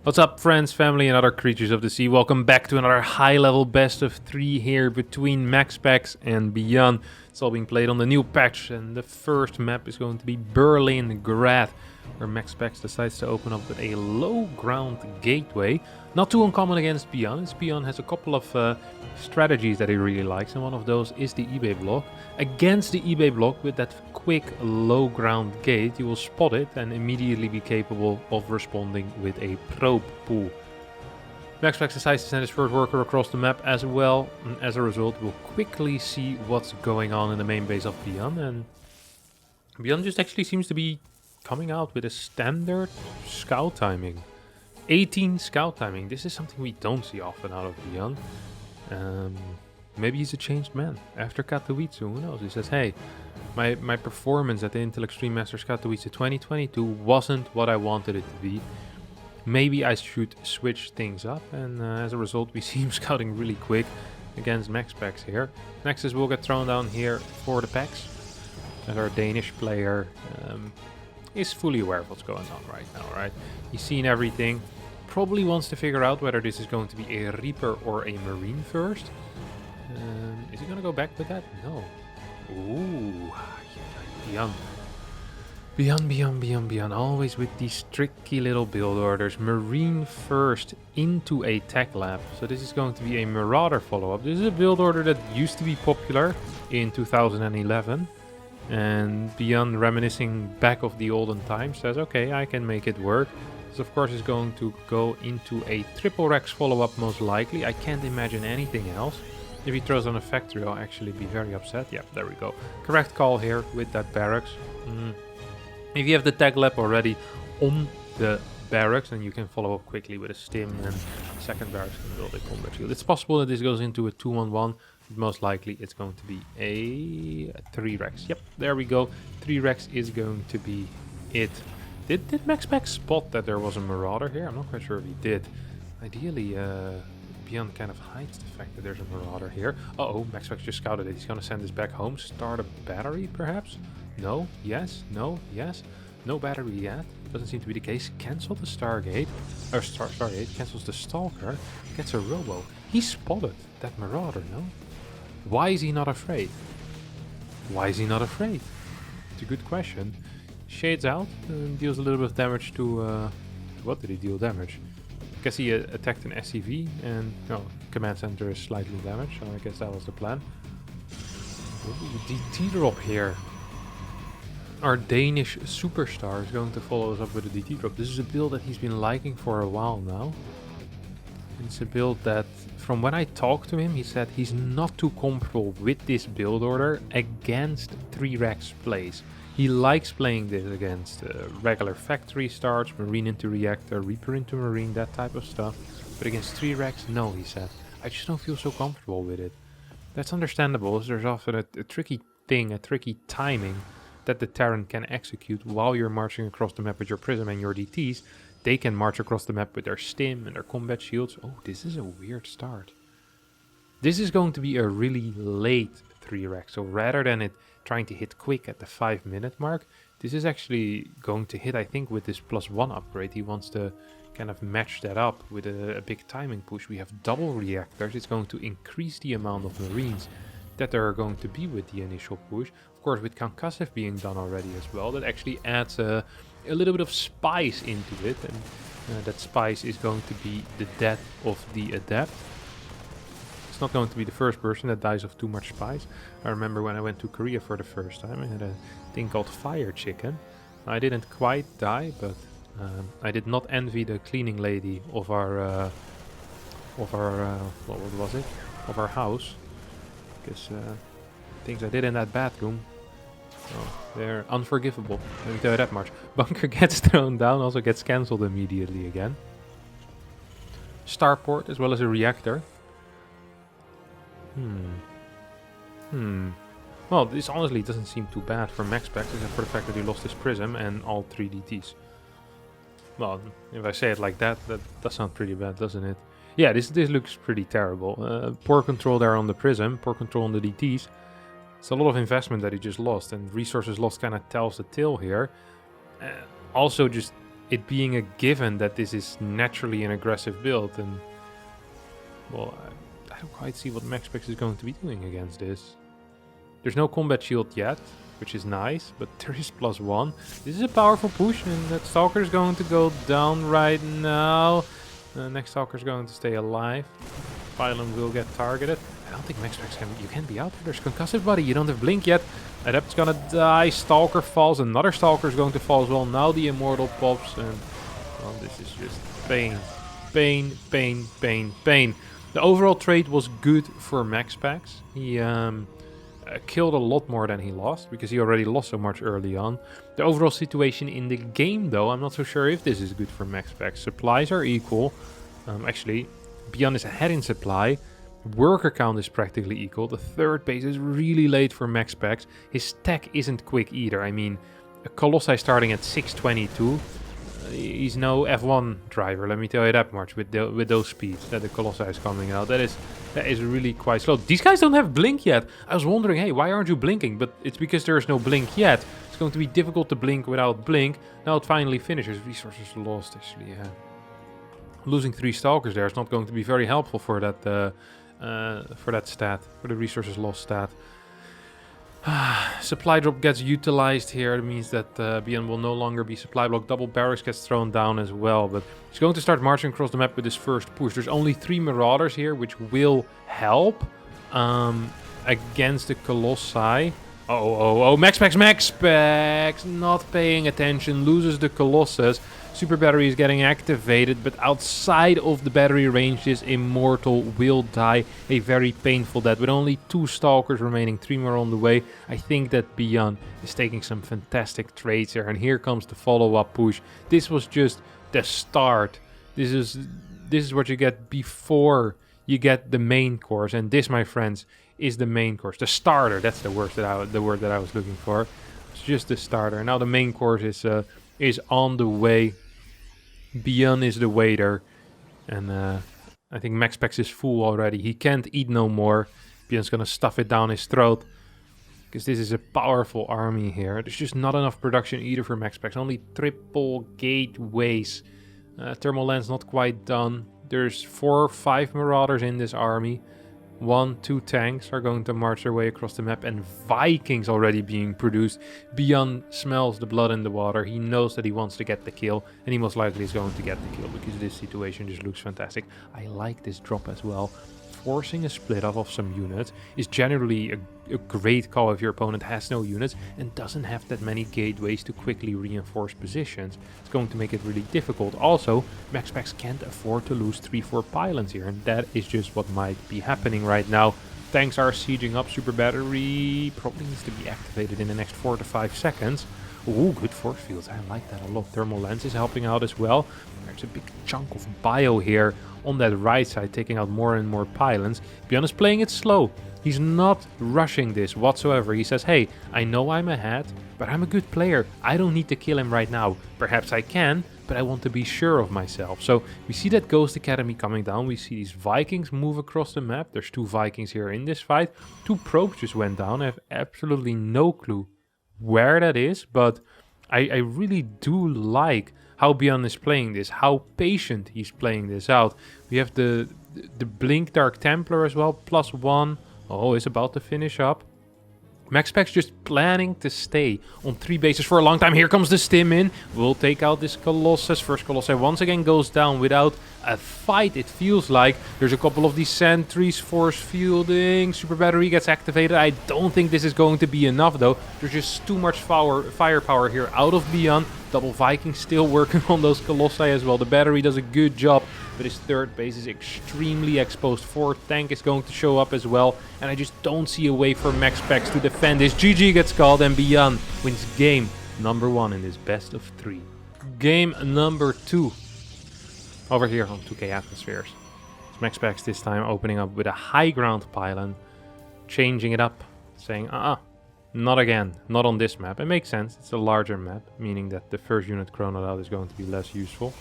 What's up, friends, family, and other creatures of the sea? Welcome back to another high-level best of 3 here between MaxPax's and Byun. It's all being played on the new patch, and the first map is going to be Berlin Grad, where MaxPax's decides to open up with a low-ground gateway. Not too uncommon against Byun, as Byun has a couple of strategies that he really likes, and one of those is the eBay block. Against the eBay block, with that quick low-ground gate, you will spot it and immediately be capable of responding with a probe pull. MaxPax's decides to send his first worker across the map as well, and as a result, we'll quickly see what's going on in the main base of Byun, and Byun just actually seems to be coming out with a standard scout timing. 18 scout timing. This is something we don't see often out of Byun. Maybe he's a changed man. After Katowice, who knows? He says, hey, my performance at the Intel Extreme Masters Katowice 2022 wasn't what I wanted it to be. Maybe I should switch things up, and as a result we see him scouting really quick against MaxPax's here. Nexus will get thrown down here for the packs, as our Danish player is fully aware of what's going on right now, right? He's seen everything, probably wants to figure out whether this is going to be a Reaper or a Marine first. Is he going to go back with that? No. Ooh, Byun. Always with these tricky little build orders. Marine first into a tech lab. So this is going to be a Marauder follow-up. This is a build order that used to be popular in 2011. And Byun, reminiscing back of the olden times, says, okay, I can make it work. This, of course, is going to go into a triple Rex follow-up most likely. I can't imagine anything else. If he throws on a factory, I'll actually be very upset. Yeah, there we go. Correct call here with that barracks. If you have the tech lab already on the barracks, then you can follow up quickly with a stim, and second barracks can build a combat shield. It's possible that this goes into a 2-on-1. Most likely it's going to be a 3 Rex. Yep, there we go. 3 Rex is going to be it. Did MaxPax spot that there was a Marauder here? I'm not quite sure if he did. Ideally, Byun kind of hides the fact that there's a Marauder here. Uh-oh, MaxPax just scouted it. He's going to send this back home. Start a battery, perhaps? No, yes, no, yes. No battery yet. Doesn't seem to be the case. Cancel the Stargate. Or Stargate. Cancels the Stalker. Gets a Robo. He spotted that Marauder, no? Why is he not afraid? Why is he not afraid? It's a good question. Shades out and deals a little bit of damage to... what did he deal damage? I guess he attacked an SCV and... no, command center is slightly damaged, so I guess that was the plan. Ooh, DT drop here. Our Danish superstar is going to follow us up with a DT drop. This is a build that he's been liking for a while now. It's a build that, from when I talked to him, he said he's not too comfortable with this build order against 3 Rex plays. He likes playing this against regular factory starts, Marine into Reactor, Reaper into Marine, that type of stuff. But against 3 Rex, no, he said. I just don't feel so comfortable with it. That's understandable, as there's often a tricky thing, a tricky timing that the Terran can execute while you're marching across the map with your Prism and your DTs. They can march across the map with their stim and their combat shields. Oh, this is a weird start. This is going to be a really late 3 Rex. So rather than it trying to hit quick at the 5-minute mark, this is actually going to hit, I think, with this +1 upgrade. He wants to kind of match that up with a big timing push. We have double reactors. It's going to increase the amount of Marines that there are going to be with the initial push. Of course, with Concussive being done already as well, that actually adds a little bit of spice into it, and that spice is going to be the death of the Adept. It's not going to be the first person that dies of too much spice. I remember when I went to Korea for the first time, I had a thing called Fire Chicken. I didn't quite die, but I did not envy the cleaning lady of our what was it? Of our house. Because things I did in that bathroom, oh, they're unforgivable. Let me tell you that much. Bunker gets thrown down, also gets cancelled immediately again. Starport as well as a reactor. Well, this honestly doesn't seem too bad for MaxPax, except for the fact that he lost his Prism and all 3 DTs. Well, if I say it like that, that does sound pretty bad, doesn't it? Yeah, this looks pretty terrible. Poor control there on the Prism, poor control on the DTs. It's a lot of investment that he just lost, and resources lost kind of tells the tale here. Also, just it being a given that this is naturally an aggressive build, and well, I don't quite see what MaxPax's is going to be doing against this. There's no combat shield yet, which is nice, but there is +1. This is a powerful push, and that Stalker is going to go down right now. The next Stalker is going to stay alive. Pylon will get targeted. I don't think MaxPax you can be out there. There's concussive buddy. You don't have blink yet. Adept's gonna die. Stalker falls. Another Stalker is going to fall as well. Now the Immortal pops, and well, this is just pain. Pain, pain, pain, pain. The overall trade was good for MaxPax. He killed a lot more than he lost, because he already lost so much early on. The overall situation in the game, though, I'm not so sure if this is good for MaxPax. Supplies are equal. Actually, Byun is ahead in supply. Worker count is practically equal. The third base is really late for MaxPax. His tech isn't quick either. I mean, a Colossi starting at 622. He's no F1 driver, let me tell you that much, with those speeds that the Colossi is coming out. That is really quite slow. These guys don't have blink yet. I was wondering, hey, why aren't you blinking? But it's because there is no blink yet. It's going to be difficult to blink without blink. Now it finally finishes. Resources lost, actually. Losing 3 Stalkers there is not going to be very helpful for that stat, for the resources lost stat. Supply drop gets utilized here. It means that Byun will no longer be supply block. Double barracks gets thrown down as well. But he's going to start marching across the map with his first push. There's only 3 Marauders here, which will help against the Colossi. Oh, MaxPax not paying attention, loses the Colossus. Super battery is getting activated, but outside of the battery range, this Immortal will die a very painful death. With only 2 Stalkers remaining, 3 more on the way, I think that Byun is taking some fantastic trades here. And here comes the follow-up push. This was just the start. This is what you get before you get the main course, and this, my friends, is the main course. The starter. That's the word that I was looking for. It's just the starter. Now the main course is on the way. Byun is the waiter, and I think MaxPax is full already. He can't eat no more. Byun's gonna stuff it down his throat, because this is a powerful army here. There's just not enough production either for MaxPax. Only triple gateways. Thermal lens not quite done. There's 4 or 5 Marauders in this army. 1, 2 tanks are going to march their way across the map, and Vikings already being produced. Byun smells the blood in the water. He knows that he wants to get the kill, and he most likely is going to get the kill, because this situation just looks fantastic. I like this drop as well. Forcing a split off of some units is generally a great call if your opponent has no units and doesn't have that many gateways to quickly reinforce positions. It's going to make it really difficult. Also, MaxPax can't afford to lose 3-4 pylons here, and that is just what might be happening right now. Tanks are sieging up. Super battery probably needs to be activated in the next 4 to 5 seconds. Ooh, good force fields. I like that a lot. Thermal lens is helping out as well. There's a big chunk of bio here on that right side, taking out more and more pylons. Byun is playing it slow. He's not rushing this whatsoever. He says, hey, I know I'm ahead, but I'm a good player. I don't need to kill him right now. Perhaps I can, but I want to be sure of myself. So we see that Ghost Academy coming down. We see these Vikings move across the map. There's 2 Vikings here in this fight. 2 probes just went down. I have absolutely no clue where that is, but I really do like how Byun is playing this, how patient he's playing this out. We have the Blink Dark Templar as well, +1. Oh, it's about to finish up. MaxPax just planning to stay on 3 bases for a long time. Here comes the stim in. We'll take out this Colossus. First Colossus once again goes down without a fight, it feels like. There's a couple of these sentries force fielding. Super battery gets activated. I don't think this is going to be enough though. There's just too much firepower here out of Byun. Double Viking still working on those Colossi as well. The battery does a good job, but his third base is extremely exposed. 4th tank is going to show up as well, and I just don't see a way for MaxPax to defend this. GG gets called, and Byun wins game number 1 in this best of 3. Game number 2 over here on 2K Atmospheres. It's MaxPax this time opening up with a high ground pylon, changing it up, saying not again, not on this map. It makes sense, it's a larger map, meaning that the first unit chronoed out is going to be less useful.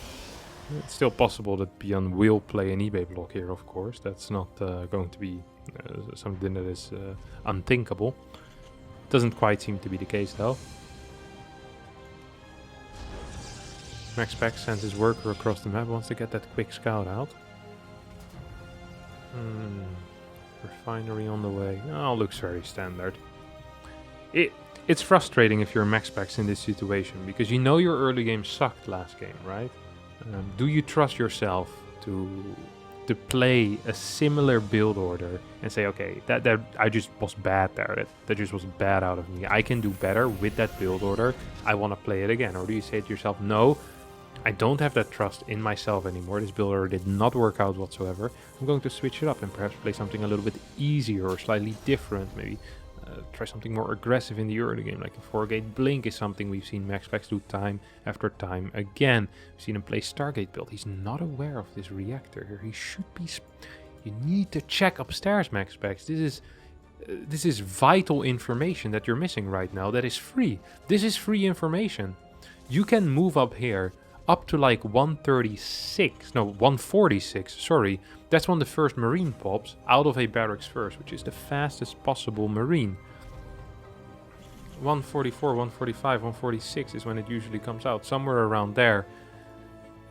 It's still possible that Byun will play an eBay block here, of course. That's not going to be something that is unthinkable. Doesn't quite seem to be the case though. MaxPax sends his worker across the map, wants to get that quick scout out. Refinery on the way. Oh, looks very standard. It's frustrating if you're MaxPax in this situation, because you know your early game sucked last game, right? Do you trust yourself to play a similar build order and say, okay, that I just was bad there, that just was bad out of me, I can do better with that build order, I want to play it again? Or do you say to yourself, no, I don't have that trust in myself anymore, this build order did not work out whatsoever, I'm going to switch it up and perhaps play something a little bit easier or slightly different, maybe try something more aggressive in the early game, like a 4-gate blink is something we've seen MaxPax do time after time again. We've seen him play Stargate build. He's not aware of this reactor here. He should be... You need to check upstairs, MaxPax. This is vital information that you're missing right now that is free. This is free information. You can move up here up to like 146, sorry. That's when the first Marine pops out of a barracks first, which is the fastest possible Marine. 144, 145, 146 is when it usually comes out, somewhere around there.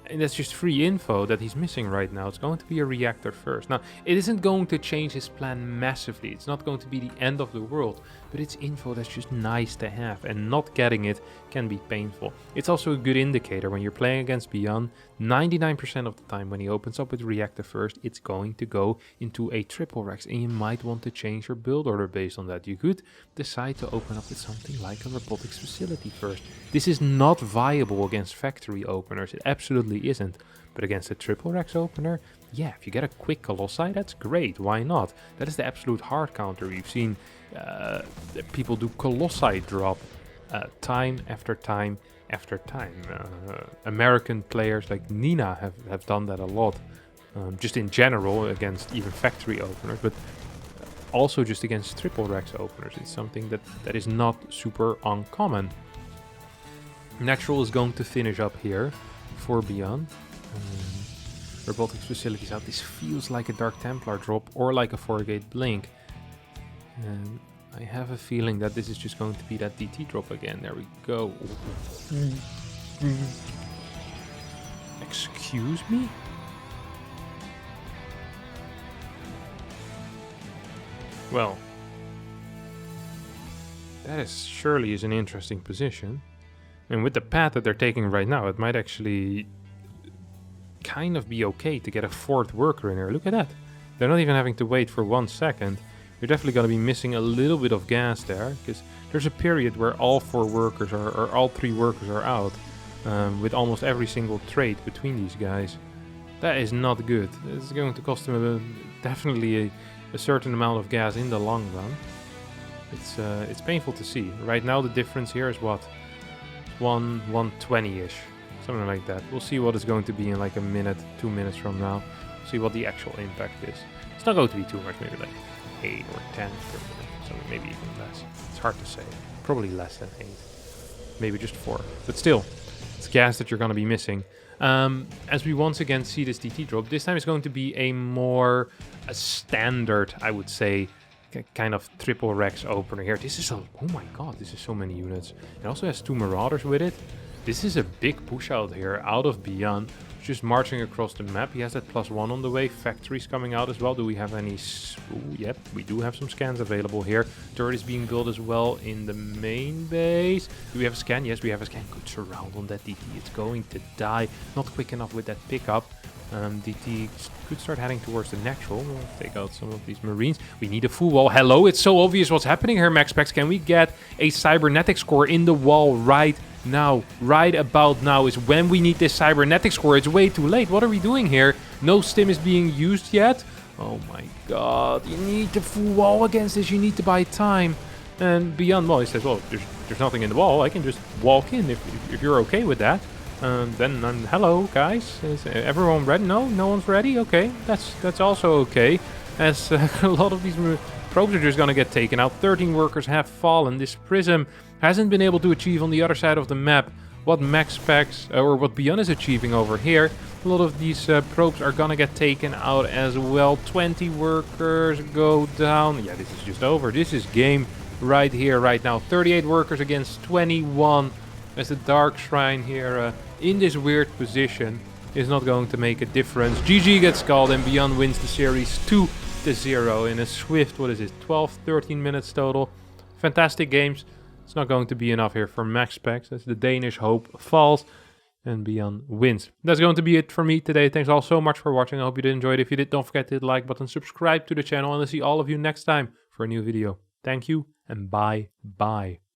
And that's just free info that he's missing right now. It's going to be a reactor first. Now, it isn't going to change his plan massively. It's not going to be the end of the world. But it's info that's just nice to have. And not getting it can be painful. It's also a good indicator when you're playing against Byun. 99% of the time when he opens up with reactor first, it's going to go into a triple Rex. And you might want to change your build order based on that. You could decide to open up with something like a robotics facility first. This is not viable against factory openers. It absolutely isn't. But against a triple Rex opener, yeah, if you get a quick Colossi, that's great. Why not? That is the absolute hard counter. We've seen people do Colossi drop time after time after time. American players like Nina have done that a lot. Just in general against even factory openers, but also just against triple Rex openers. It's something that is not super uncommon. Natural is going to finish up here for Byun. Robotics facilities out. This feels like a Dark Templar drop or like a 4-gate blink. And I have a feeling that this is just going to be that DT drop again. There we go. Excuse me? Well, that surely is an interesting position. And with the path that they're taking right now, it might actually kind of be okay to get a fourth worker in here. Look at that. They're not even having to wait for 1 second. You're definitely going to be missing a little bit of gas there, because there's a period where all 4 workers or all 3 workers are out, with almost every single trade between these guys. That is not good. It's going to cost them definitely a certain amount of gas in the long run. It's painful to see. Right now the difference here is what? 120-ish. Something like that. We'll see what it's going to be in like a minute, 2 minutes from now. See what the actual impact is. It's not going to be too much, maybe like 8 or 10, or something, maybe even less. It's hard to say. Probably less than 8. Maybe just 4. But still, it's gas that you're going to be missing. As we once again see this DT drop, this time it's going to be a standard, I would say, kind of triple Rex opener here. This is oh my god, this is so many units. It also has 2 Marauders with it. This is a big push out here, out of Byun. Just marching across the map. He has that +1 on the way. Factories coming out as well. Do we have any... Ooh, yep, we do have some scans available here. Turret is being built as well in the main base. Do we have a scan? Yes, we have a scan. Good surround on that DT. It's going to die. Not quick enough with that pickup. DT could start heading towards the natural. We'll take out some of these Marines. We need a full wall. Hello, it's so obvious what's happening here, MaxPax. Can we get a cybernetics core in the wall right now? Right about now is when we need this cybernetics core. It's way too late. What are we doing here? No stim is being used yet. Oh my god. You need the full wall against this. You need to buy time. And Byun, well, he says, well, there's nothing in the wall. I can just walk in if you're okay with that. Then hello guys, is everyone ready? No one's ready. Okay, that's also okay, as a lot of these probes are just gonna get taken out. 13 workers have fallen. This prism hasn't been able to achieve on the other side of the map what MaxPax's or what Byun is achieving over here. A lot of these probes are gonna get taken out as well. 20 workers go down. Yeah, this is just over. This is game right here, right now. 38 workers against 21. As the Dark Shrine here in this weird position is not going to make a difference. GG gets called and Byun wins the series 2-0 in a swift, 12-13 minutes total. Fantastic games. It's not going to be enough here for MaxPax's as the Danish hope falls and Byun wins. That's going to be it for me today. Thanks all so much for watching. I hope you did enjoy it. If you did, don't forget to hit the like button, subscribe to the channel, and I'll see all of you next time for a new video. Thank you and bye.